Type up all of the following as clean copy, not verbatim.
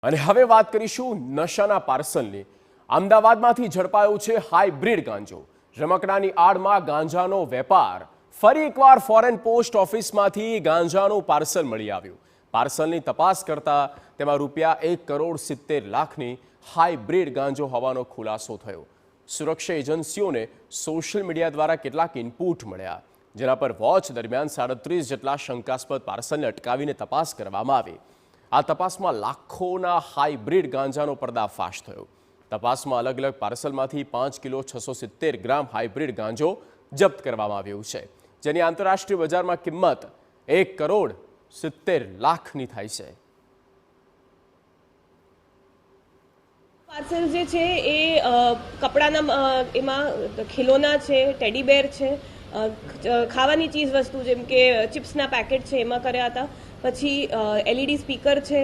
અને હવે વાત કરીશું નશાના પાર્સલની। અમદાવાદમાંથી ઝડપાયો છે હાઇબ્રિડ ગાંજો। રમકડાની આડમાં ગાંજાનો વેપાર। ફરી એકવાર ફોરેન પોસ્ટ ઓફિસમાંથી ગાંજાનું પાર્સલ મળી આવ્યું। પાર્સલની તપાસ કરતા તેમાં ₹1.70 કરોડની હાઇબ્રિડ ગાંજો હોવાનો ખુલાસો થયો। સુરક્ષા એજન્સીઓને સોશિયલ મીડિયા દ્વારા કેટલાક ઇનપુટ મળ્યા, જેના પર વોચ દરમિયાન 37 જેટલા શંકાસ્પદ પાર્સલને અટકાવીને તપાસ કરવામાં આવી। આ તપાસમાં લાખોના હાઇબ્રિડ ગાંજાનો પર્દાફાશ થયો। તપાસમાં અલગ અલગ પાર્સલમાંથી 5 કિલો 670 ગ્રામ હાઇબ્રિડ ગાંજો જપ્ત કરવામાં આવ્યો છે, જેની આંતરરાષ્ટ્રીય બજારમાં કિંમત ₹1.70 થાય છે। પાર્સલ જે છે એ કપડાના એમાં ખિલોના છે, ટેડી બેર છે, ખાવાની ચીજ વસ્તુ જેમ કે ચિપ્સના પેકેટ છે એમાં કર્યા હતા। પછી LED સ્પીકર છે,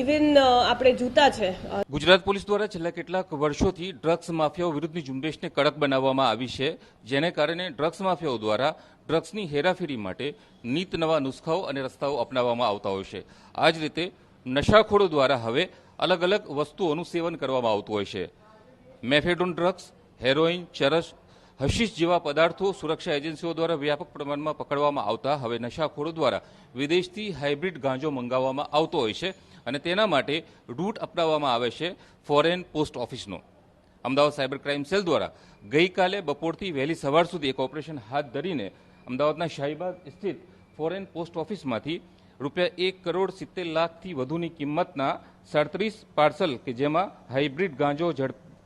ઇવન આપણે જૂતા છે। ગુજરાત પોલીસ દ્વારા છેલ્લા કેટલાક વર્ષોથી ડ્રગ્સ માફિયાઓ વિરુદ્ધની ઝુંબેશને કડક બનાવવામાં આવી છે, જેને કારણે ડ્રગ્સ માફિયાઓ દ્વારા ડ્રગ્સની હેરાફેરી માટે નીત નવા નુસ્ખાઓ અને રસ્તાઓ અપનાવવામાં આવતા હોય છે। આ જ રીતે નશાખોરો દ્વારા હવે અલગ અલગ વસ્તુઓનું સેવન કરવામાં આવતું હોય છે। મેફેડોન ડ્રગ્સ, હેરોઇન, ચરસ, હશીશ જેવા પદાર્થો સુરક્ષા એજન્સીઓ દ્વારા વ્યાપક પ્રમાણમાં પકડવામાં આવતા હવે નશાખોરો દ્વારા વિદેશથી હાઇબ્રિડ ગાંજો મંગાવવામાં આવતો હોય છે અને તેના માટે રૂટ અપનાવવામાં આવે છે ફોરેન પોસ્ટ ઓફિસનો। અમદાવાદ સાયબર ક્રાઇમ સેલ દ્વારા ગઈકાલે બપોરથી વહેલી સવાર સુધી એક ઓપરેશન હાથ ધરીને અમદાવાદના શાહીબાગ સ્થિત ફોરેન પોસ્ટ ઓફિસમાંથી ₹1.70 કરોડથી વધુની કિંમતના 37 પાર્સલ કે જેમાં હાઇબ્રિડ ગાંજો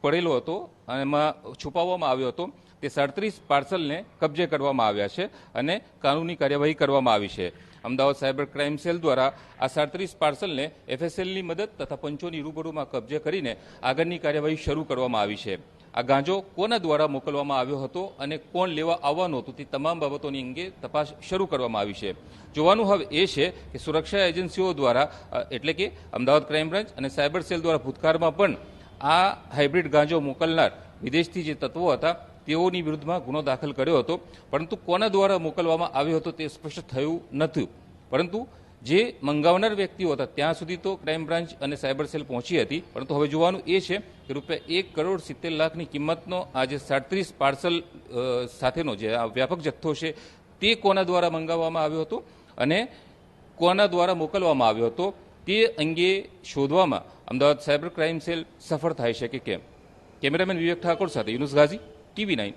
પડેલો હતો અને એમાં છુપાવવામાં આવ્યો હતો, તે 37 પાર્સલને કબજે કરવામાં આવ્યા છે અને કાનૂની કાર્યવાહી કરવામાં આવી છે। અમદાવાદ સાયબર ક્રાઇમ સેલ દ્વારા આ 37 પાર્સલને FSLની મદદ તથા પંચોની રૂબરૂમાં કબજે કરીને આગળની કાર્યવાહી શરૂ કરવામાં આવી છે। આ ગાંજો કોના દ્વારા મોકલવામાં આવ્યો હતો અને કોણ લેવા આવવાનું હતું તે તમામ બાબતોની અંગે તપાસ શરૂ કરવામાં આવી છે। જોવાનું હવે એ છે કે સુરક્ષા એજન્સીઓ દ્વારા એટલે કે અમદાવાદ ક્રાઇમ બ્રાન્ચ અને સાયબર સેલ દ્વારા ભૂતકાળમાં પણ આ હાઇબ્રિડ ગાંજો મોકલનાર વિદેશથી જે તત્વો હતા તેઓની વિરુદ્ધમાં ગુનો દાખલ કર્યો હતો, પરંતુ કોના દ્વારા મોકલવામાં આવ્યો હતો તે સ્પષ્ટ થયું નથી। પરંતુ જે મંગાવનાર વ્યક્તિઓ હતા ત્યાં સુધી તો ક્રાઇમ બ્રાન્ચ અને સાયબર સેલ પહોંચી હતી, પરંતુ હવે જોવાનું એ છે કે ₹1.70 કરોડની કિંમતનો આ જે 37 પાર્સલ સાથેનો જે આ વ્યાપક જથ્થો છે તે કોના દ્વારા મંગાવવામાં આવ્યો હતો અને કોના દ્વારા મોકલવામાં આવ્યો હતો તે અંગે શોધવામાં અમદાવાદ સાયબર ક્રાઇમ સેલ સફળ થાય છે કે કેમ। કેમેરામેન વિવેક ઠાકોર સાથે યુનુસ ગાઝી, TV9।